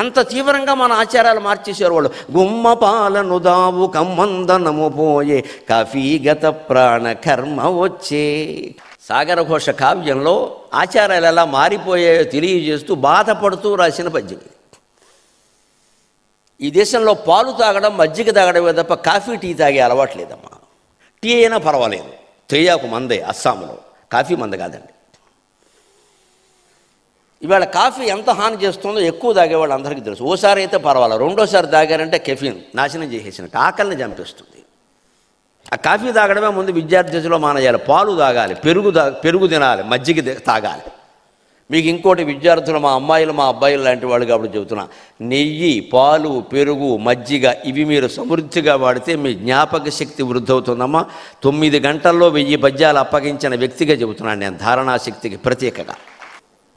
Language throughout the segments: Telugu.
అంత తీవ్రంగా మన ఆచారాలు మార్చేసారు వాళ్ళు. గుమ్మ పాలను దావు కమ్మందనము పోయే కాఫీగత ప్రాణ కర్మ వచ్చే. సాగరఘోష కావ్యంలో ఆచారాలు ఎలా మారిపోయాయో తెలియజేస్తూ బాధపడుతూ రాసిన పద్యం. ఈ దేశంలో పాలు తాగడం మజ్జిగ తాగడమే తప్ప కాఫీ టీ తాగే అలవాట్లేదమ్మా. టీ అయినా పర్వాలేదు, తేయాకు మందే అస్సాంలో, కాఫీ మంద కాదండి. ఇవాళ కాఫీ ఎంత హాని చేస్తుందో ఎక్కువ తాగేవాళ్ళు అందరికీ తెలుసు. ఓసారి అయితే పర్వాలేదు, రెండోసారి తాగారంటే కెఫీన్ నాశనం చేసేసిన ఆకలిని చంపేస్తుంది. ఆ కాఫీ తాగడమే ముందు విద్యార్థి దశలో మానేయాలి. పాలు తాగాలి, పెరుగు తినాలి, మజ్జిగ తాగాలి. మీకు ఇంకోటి, విద్యార్థులు మా అమ్మాయిలు మా అబ్బాయిలు లాంటి వాళ్ళు కాబట్టి చెబుతున్నా, నెయ్యి, పాలు, పెరుగు, మజ్జిగ ఇవి మీరు సమృద్ధిగా వాడితే మీ జ్ఞాపక శక్తి వృద్ధి అవుతుందమ్మా. 9 గంటల్లో 1000 పద్యాలు అప్పగించిన వ్యక్తిగా చెబుతున్నాను నేను. ధారణాశక్తికి ప్రత్యేకగా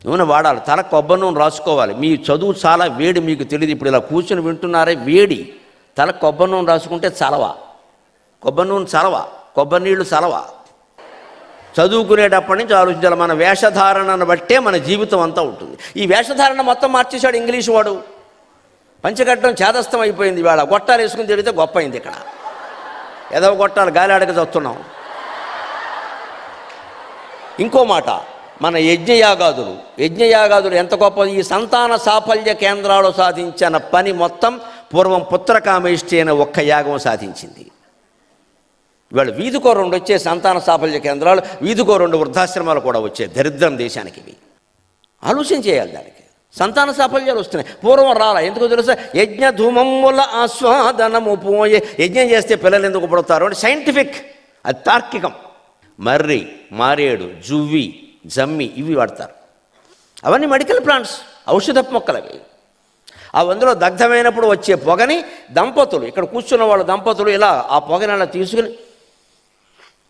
నూనె వాడాలి, తల కొబ్బరి నూనె రాసుకోవాలి. మీ చదువు చాలా వేడి, మీకు తెలియదు. ఇప్పుడు ఇలా కూర్చొని వింటున్నారే, వేడి, తల కొబ్బరి నూనె రాసుకుంటే చలవా, కొబ్బరి నూనె చలవా, కొబ్బరి నీళ్లు చలవా. చదువుకునేటప్పటి నుంచి ఆలోచించాలి. మన వేషధారణను బట్టే మన జీవితం అంతా ఉంటుంది. ఈ వేషధారణ మొత్తం మార్చేశాడు ఇంగ్లీష్ వాడు. పంచగట్టం చేదస్థం అయిపోయింది. ఇవాళ గొట్టాలు వేసుకుని తిరిగితే గొప్ప అయింది. ఇక్కడ ఏదో గొట్టాలు గాలి ఆడక చస్తున్నాం. ఇంకో మాట, మన యజ్ఞయాగాదులు ఎంత గొప్ప. ఈ సంతాన సాఫల్య కేంద్రాలు సాధించిన పని మొత్తం పూర్వం పుత్రకామేష్టి అనే ఒక్క యాగం సాధించింది. ఇవాళ వీధికో 2 వచ్చే సంతాన సాఫల్య కేంద్రాలు, వీధికో 2 వృద్ధాశ్రమాలు కూడా వచ్చాయి. దరిద్రం దేశానికి. ఇవి ఆలోచన చేయాలి. దానికి సంతాన సాఫల్యాలు వస్తున్నాయి. పూర్వం రాలా. ఎందుకో తెలుసా? యజ్ఞ ధూమముల ఆస్వాదనము పోయే. యజ్ఞం చేస్తే పిల్లలు ఎందుకు పుడతారు అంటే సైంటిఫిక్, అది తార్కికం. మర్రి, మారేడు, జువ్వి, జమ్మి ఇవి వాడతారు. అవన్నీ మెడికల్ ప్లాంట్స్, ఔషధపు మొక్కలు అవి. అందులో దగ్ధమైనప్పుడు వచ్చే పొగని దంపతులు, ఇక్కడ కూర్చున్న వాళ్ళ దంపతులు ఇలా ఆ పొగని అలా తీసుకుని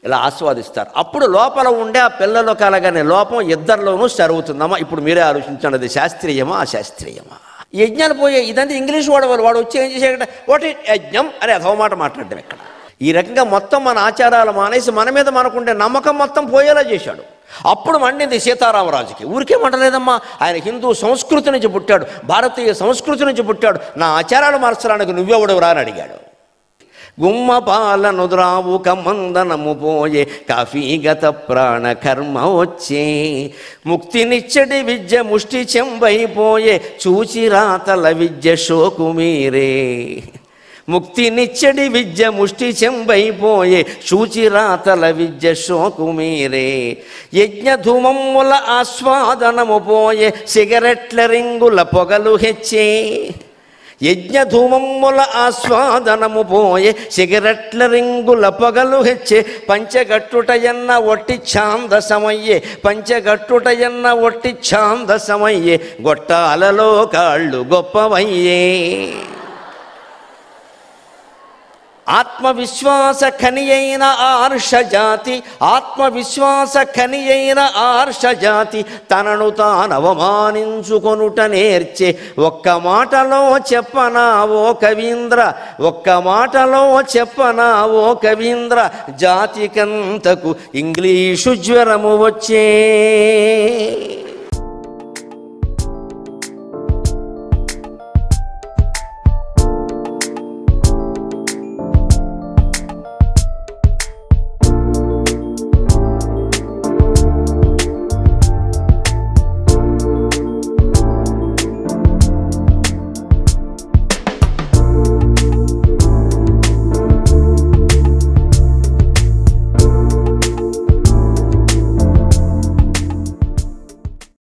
ఇలా ఆస్వాదిస్తారు. అప్పుడు లోపల ఉండే ఆ పిల్లలు కలగనే లోపం ఇద్దరిలోనూ జరుగుతుందమ్మా. ఇప్పుడు మీరే ఆలోచించండి, అది శాస్త్రీయమా అశాస్త్రీయమా? యజ్ఞాలు పోయే ఇదంతా ఇంగ్లీష్ వాడు వచ్చి ఏం చేసేట ఒకటి యజ్ఞం అని అధవ మాట మాట్లాడడం. ఇక్కడ ఈ రకంగా మొత్తం మన ఆచారాలు మానేసి మన మీద మనకుండే నమ్మకం మొత్తం పోయేలా చేశాడు. అప్పుడు మండింది సీతారామరాజుకి. ఊరికే మంటలేదమ్మా. ఆయన హిందూ సంస్కృతి నుంచి పుట్టాడు, భారతీయ సంస్కృతి నుంచి పుట్టాడు. నా ఆచారాలు మార్చడానికి నువ్వెవడు రా అని అడిగాడు. గుమ్మ పాలను ద్రావు కమందనము పోయే కాఫీగత ప్రాణ కర్మ వచ్చే. ముక్తినిచ్చడి విద్య ముష్టి చెంబైపోయే చూచి రాతల విద్య షోకు మీరే. ముక్తినిచ్చడి విద్య ముష్టి చెంబైపోయే చూచిరాతల విద్య షోకు మీరే. యజ్ఞ ధూమముల ఆస్వాదనము పోయే సిగరెట్ల రింగుల పొగలు హెచ్చే. యజ్ఞ ధూమముల ఆస్వాదనము పోయే సిగరెట్ల రింగుల పొగలు హెచ్చే. పంచగట్టుటయన్న ఒట్టి ఛాందసమయ్యే, పంచగట్టుటయన్న ఒట్టి ఛాందసమయ్యే. గొట్టాలలో కాళ్ళు గొప్పవయ్యే. ఆత్మవిశ్వాస ఖనియైన ఆర్షజాతి, ఆత్మవిశ్వాస ఖనియైన ఆర్షజాతి తనను తాను అవమానించుకొనుట నేర్చే. ఒక్క మాటలో చెప్పనా ఓ కవీంద్ర, ఒక్క మాటలో చెప్పనా ఓ కవీంద్ర, జాతికంతకు ఇంగ్లీషు జ్వరము వచ్చే.